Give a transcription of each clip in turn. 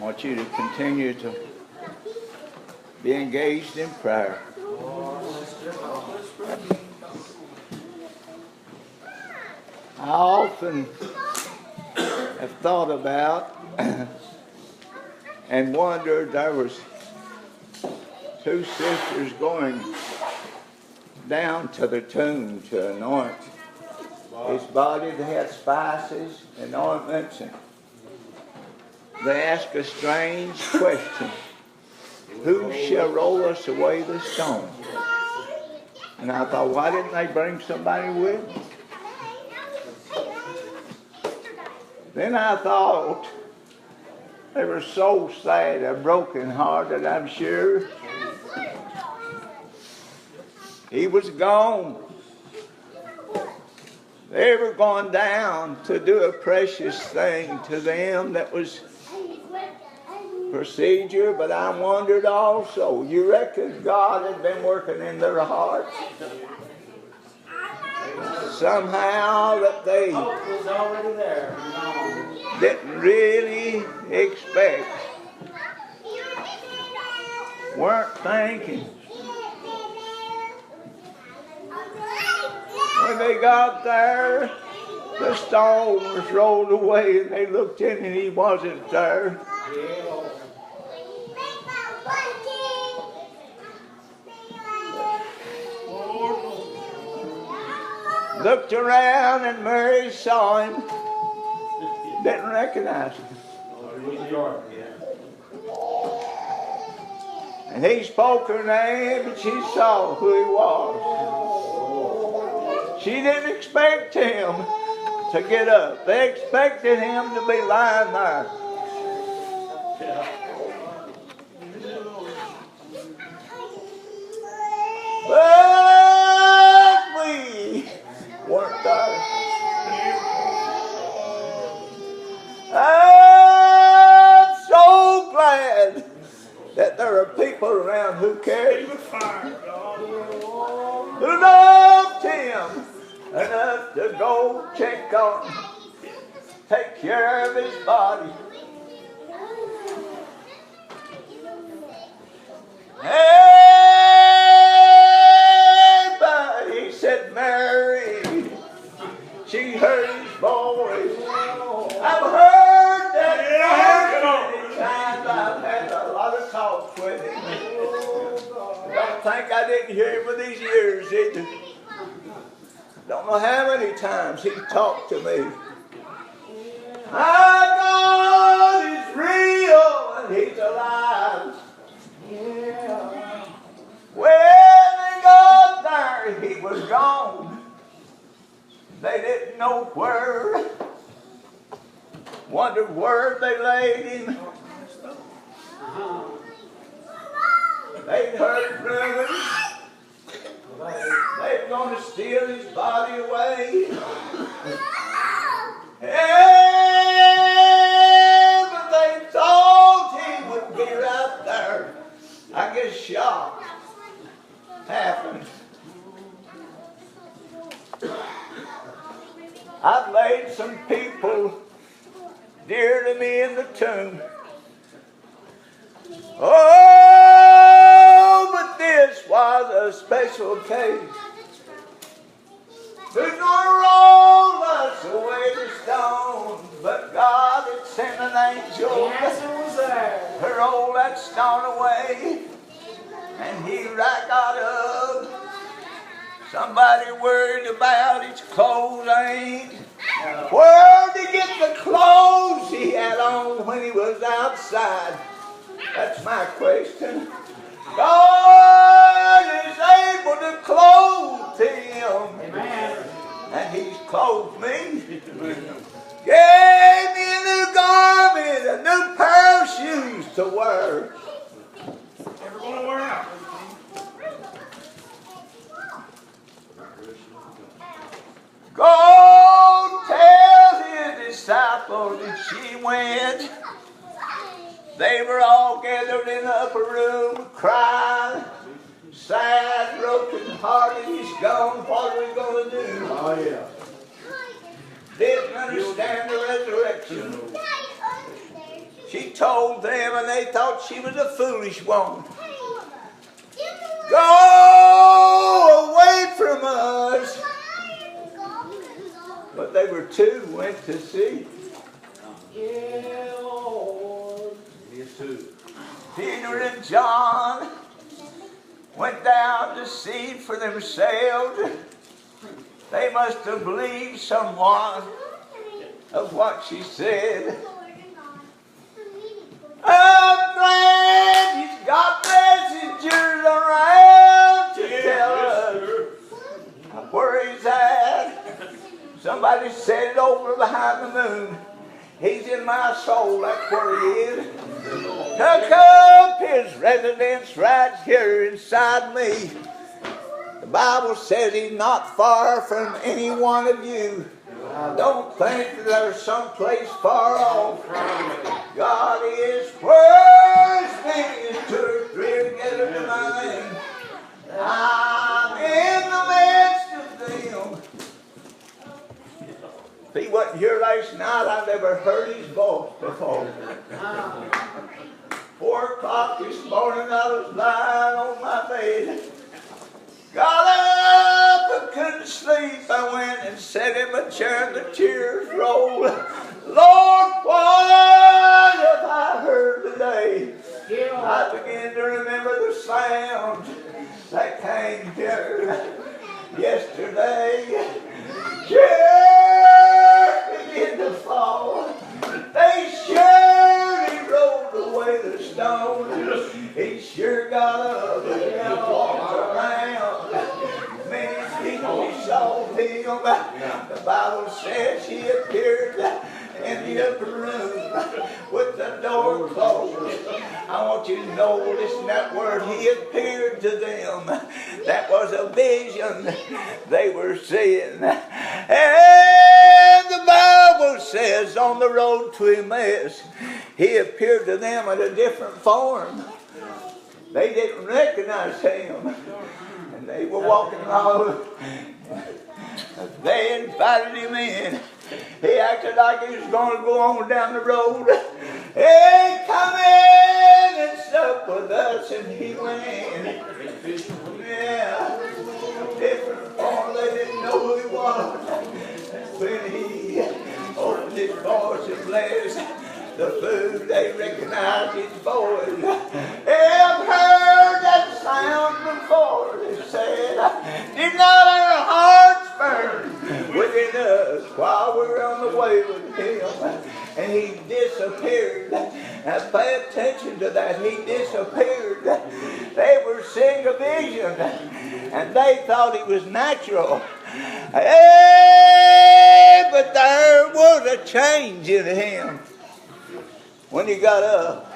I want you to continue to be engaged in prayer. I often have thought about and wondered, there was two sisters going down to the tomb to anoint his body. They had spices and ointments, and they asked a strange question: who shall roll us away the stone? And I thought, why didn't they bring somebody with them? Then I thought, they were so sad and broken hearted, I'm sure. He was gone. They were going down to do a precious thing to them that was procedure, but I wondered also, you reckon God had been working in their hearts? Somehow that they didn't really expect, weren't thinking. When they got there, the stone was rolled away, and they looked in and he wasn't there. Looked around and Mary saw him, didn't recognize him. And he spoke her name, and she saw who he was. She didn't expect him to get up. They expected him to be lying there. But we weren't there. I'm so glad that there are people around who cared, who loved him enough to go check on him, take care of his body. Hey, but he said, Mary. She heard his voice. I've heard that many times. I've had a lot of talks with him. Don't think I didn't hear him for these years either. Don't know how many times he talked to me. My God is real and he's alive. When they got there, he was gone. They didn't know where. Wondered where they laid him. They'd heard rumors. They were going to steal his body away. Yeah, but they thought he would be right there. I guess shock happened. I've laid some people dear to me in the tomb. Oh, but this was a special case. Who's going to roll us away the stone? But God had sent an angel to roll that stone away. And he got up. Somebody worried about his clothes ain't. Where'd he get the clothes he had on when he was outside? That's my question. God is able to clothe him. Amen. And he's clothed me. Gave me a new garment, a new pair of shoes to wear. Never going to wear out. Go tell his disciples that she went. They were all gathered in the upper room, crying, sad, broken hearted. He's gone. What are we going to do? Oh, yeah. Didn't understand the resurrection. She told them, and they thought she was a foolish woman. Go away from us. But they were two went to see. Yeah, Lord. Peter and John went down to see for themselves. They must have believed somewhat of what she said. I'm glad he's got messengers around to tell us where he's at. Somebody said it over behind the moon. He's in my soul, that's where he is. Took up his residence right here inside me. The Bible says he's not far from any one of you. Don't think that there's someplace far off. God is where his name is 2 or 3 together in my name. I'm in the midst of them. If he wasn't here last night, I've never heard his voice before. 4 o'clock this morning, I was lying on my bed. Got up and couldn't sleep. I went and sat in my chair and the tears rolled. Lord, what have I heard today? I began to remember the sound that came here yesterday. Tears began to fall. They surely rolled away the stones. He sure got up and walked around. Many people saw him. The Bible says he appeared in the upper room with the door closed. I want you to know, listen, that word, he appeared to them. That was a vision they were seeing. And the Bible says on the road to Emmaus, he appeared to them in a different form. They didn't recognize him. And they were walking along. They invited him in. He acted like he was going to go on down the road. Hey, come in and sup with us. And he went in. Yeah. Different form. They didn't know who he was. When he opened his voice and blessed the food, they recognized his voice. I've heard that sound before. They said, did not our hearts burn within us while we were on the way with him? And he disappeared. Now pay attention to that. He disappeared. They were seeing a vision, and they thought it was natural. Hey, but there was a change in him. When he got up,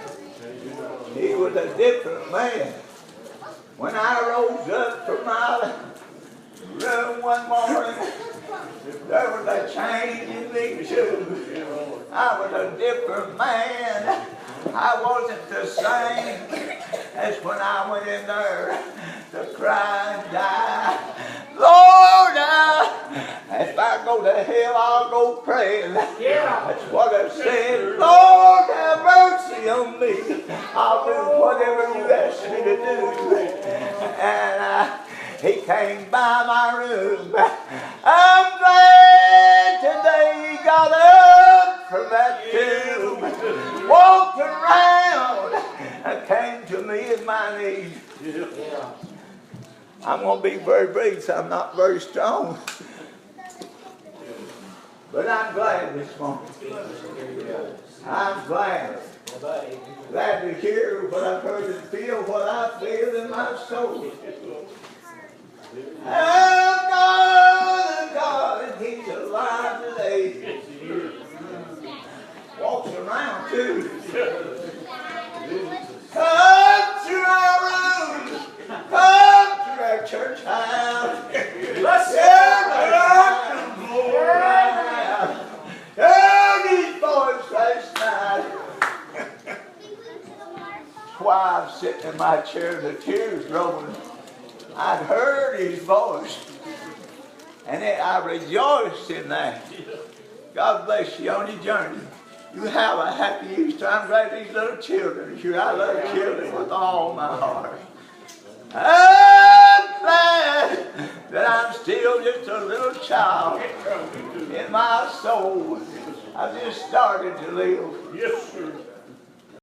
he was a different man. When I rose up from my room one morning, there was a change in me too. I was a different man. I wasn't the same as when I went in there to cry and die. Lord, if I go to hell, I'll go praying. That's what I said. Lord, have mercy on me. I'll do whatever you ask me to do. And he came by my room. I'm glad today he got up from that tomb, walked around, and came to me in my knees. I'm going to be very brief, so I'm not very strong. But I'm glad this morning. I'm glad. Glad to hear what I've heard and feel what I feel in my soul. I'm God, and he's alive today. Walks around too. Come to our room. Come to our church house. Let's hear the Lord right now. Heard his voice last night. That's why I'm sitting in my chair, the tears rolling. I'd heard his voice, and I rejoiced in that. God bless you on your journey. You have a happy Easter. I'm glad these little children. Sure, I love children with all my heart. I'm glad that I'm still just a little child in my soul. I've just started to live. Yes, sir.